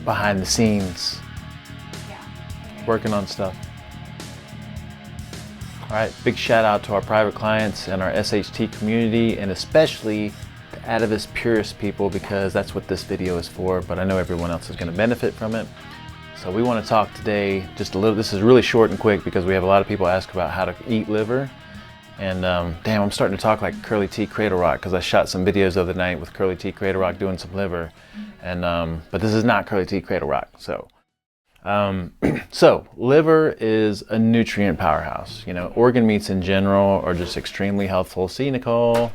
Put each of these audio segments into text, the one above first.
behind the scenes, working on stuff. All right, big shout out to our private clients and our SHT community, and especially the Atavist Purist people, because that's what this video is for, but I know everyone else is going to benefit from it. So we want to talk today just a little. This is really short and quick because we have a lot of people ask about how to eat liver. And damn, I'm starting to talk like Curly T Cradle Rock because I shot some videos the other night with Curly T Cradle Rock doing some liver. And but this is not Curly T Cradle Rock. So so liver is a nutrient powerhouse. You know, organ meats in general are just extremely helpful. See, Nicole?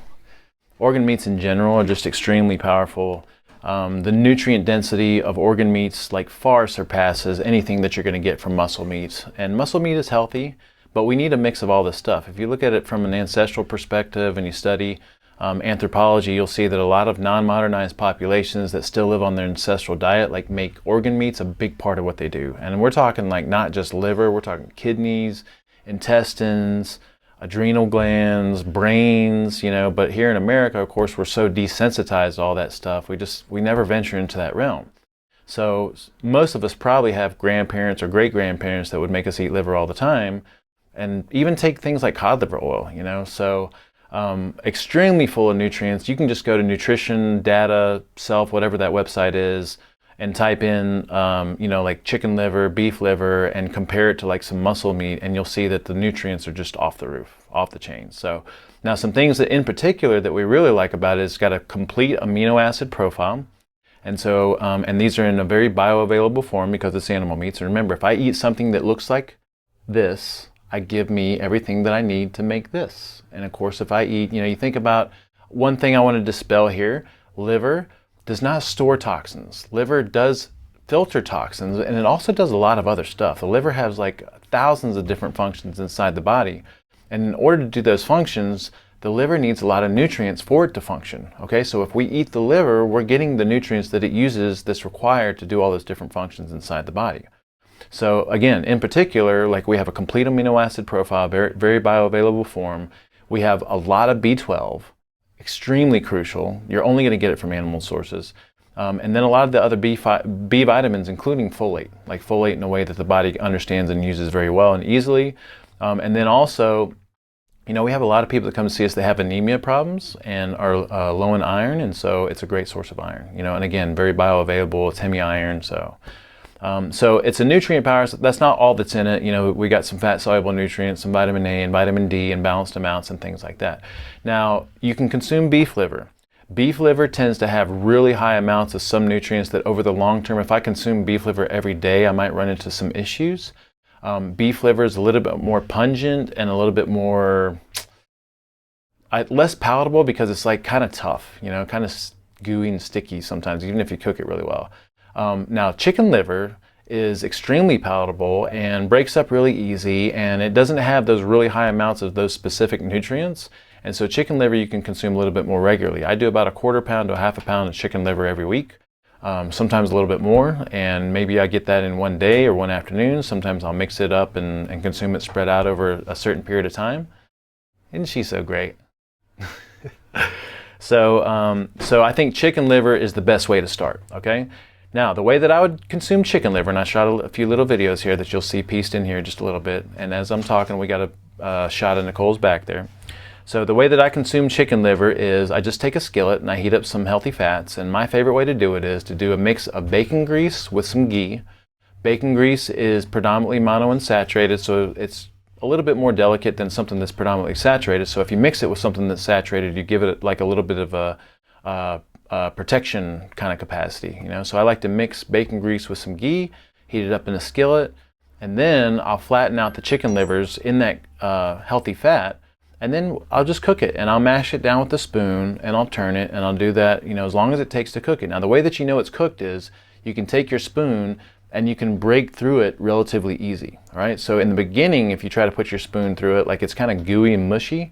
Organ meats in general are just extremely powerful. The nutrient density of organ meats like far surpasses anything that you're going to get from muscle meats. And muscle meat is healthy, but we need a mix of all this stuff. If you look at it from an ancestral perspective and you study anthropology, you'll see that a lot of non-modernized populations that still live on their ancestral diet like make organ meats a big part of what they do. And we're talking like not just liver, we're talking kidneys, intestines, adrenal glands, brains, you know. But here in America, of course, we're so desensitized to all that stuff. We never venture into that realm. So most of us probably have grandparents or great-grandparents that would make us eat liver all the time, and even take things like cod liver oil, you know. So extremely full of nutrients. You can just go to Nutrition Data Self, whatever that website is, and type in, you know, like chicken liver, beef liver, and compare it to like some muscle meat, and you'll see that the nutrients are just off the roof, off the chain. So now some things that in particular that we really like about it is it's got a complete amino acid profile. And so, and these are in a very bioavailable form because it's animal meats. And remember, if I eat something that looks like this, I give me everything that I need to make this. And of course, if I eat, you know, you think about one thing I want to dispel here, liver does not store toxins. Liver does filter toxins, and it also does a lot of other stuff. The liver has like thousands of different functions inside the body. And in order to do those functions, the liver needs a lot of nutrients for it to function. Okay, so if we eat the liver, we're getting the nutrients that it uses that's required to do all those different functions inside the body. So again, in particular, like we have a complete amino acid profile, very, very bioavailable form. We have a lot of B12, extremely crucial. You're only going to get it from animal sources. And then a lot of the other B vitamins, including folate, like folate in a way that the body understands and uses very well and easily. And then also, you know, we have a lot of people that come to see us that have anemia problems and are low in iron, and so it's a great source of iron. You know, and again, very bioavailable. It's hemi-iron, so. So it's a nutrient power. That's not all that's in it. You know, we got some fat soluble nutrients, some vitamin A and vitamin D in balanced amounts and things like that. Now, you can consume beef liver. Beef liver tends to have really high amounts of some nutrients that over the long term, if I consume beef liver every day, I might run into some issues. Beef liver is a little bit more pungent and a little bit more, less palatable because it's like kind of tough, you know, kind of gooey and sticky sometimes, even if you cook it really well. Now, chicken liver is extremely palatable and breaks up really easy, and it doesn't have those really high amounts of those specific nutrients. And so chicken liver you can consume a little bit more regularly. I do about a quarter pound to a half a pound of chicken liver every week, sometimes a little bit more, and maybe I get that in one day or one afternoon. Sometimes I'll mix it up and consume it spread out over a certain period of time. Isn't she so great? So I think chicken liver is the best way to start, okay? Now, the way that I would consume chicken liver, and I shot a few little videos here that you'll see pieced in here just a little bit, and as I'm talking, we got a shot of Nicole's back there. So the way that I consume chicken liver is I just take a skillet and I heat up some healthy fats, and my favorite way to do it is to do a mix of bacon grease with some ghee. Bacon grease is predominantly monounsaturated, so it's a little bit more delicate than something that's predominantly saturated. So if you mix it with something that's saturated, you give it like a little bit of a protection kind of capacity, you know. So I like to mix bacon grease with some ghee, heat it up in a skillet, and then I'll flatten out the chicken livers in that healthy fat, and then I'll just cook it, and I'll mash it down with a spoon, and I'll turn it, and I'll do that, you know, as long as it takes to cook it. Now, the way that you know it's cooked is you can take your spoon and you can break through it relatively easy, all right? So in the beginning, if you try to put your spoon through it, like it's kind of gooey and mushy,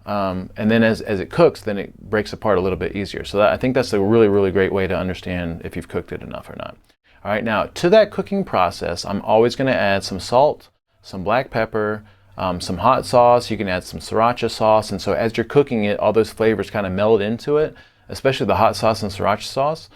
and then as it cooks, then it breaks apart a little bit easier. So I think that's a really, really great way to understand if you've cooked it enough or not. All right, now to that cooking process, I'm always going to add some salt, some black pepper, some hot sauce. You can add some sriracha sauce. And so as you're cooking it, all those flavors kind of meld into it, especially the hot sauce and sriracha sauce.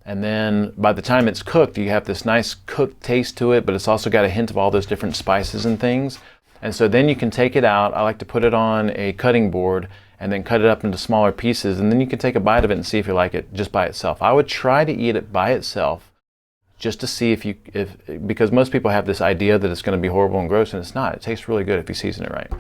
And then by the time it's cooked, you have this nice cooked taste to it, but it's also got a hint of all those different spices and things. And so then you can take it out. I like to put it on a cutting board and then cut it up into smaller pieces. And then you can take a bite of it and see if you like it just by itself. I would try to eat it by itself just to see because most people have this idea that it's going to be horrible and gross, and it's not. It tastes really good if you season it right. All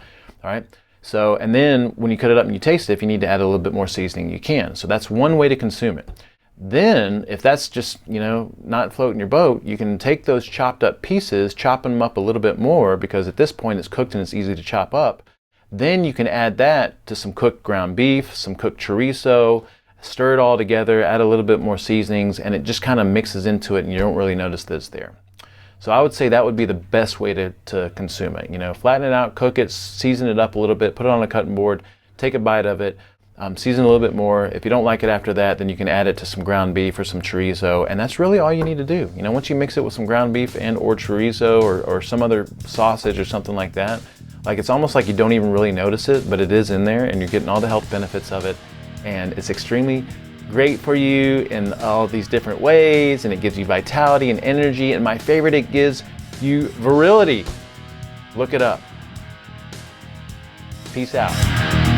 right. So, and then when you cut it up and you taste it, if you need to add a little bit more seasoning, you can. So that's one way to consume it. Then, if that's just, not floating your boat, you can take those chopped up pieces, chop them up a little bit more, because at this point it's cooked and it's easy to chop up. Then you can add that to some cooked ground beef, some cooked chorizo, stir it all together, add a little bit more seasonings, and it just kind of mixes into it and you don't really notice that it's there. So I would say that would be the best way to consume it. Flatten it out, cook it, season it up a little bit, put it on a cutting board, take a bite of it, season a little bit more. If you don't like it after that, then you can add it to some ground beef or some chorizo, and that's really all you need to do. Once you mix it with some ground beef and or chorizo or some other sausage or something like that, it's almost like you don't even really notice it, but it is in there and you're getting all the health benefits of it, and it's extremely great for you in all these different ways, and it gives you vitality and energy, and my favorite, it gives you virility. Look it up. Peace out.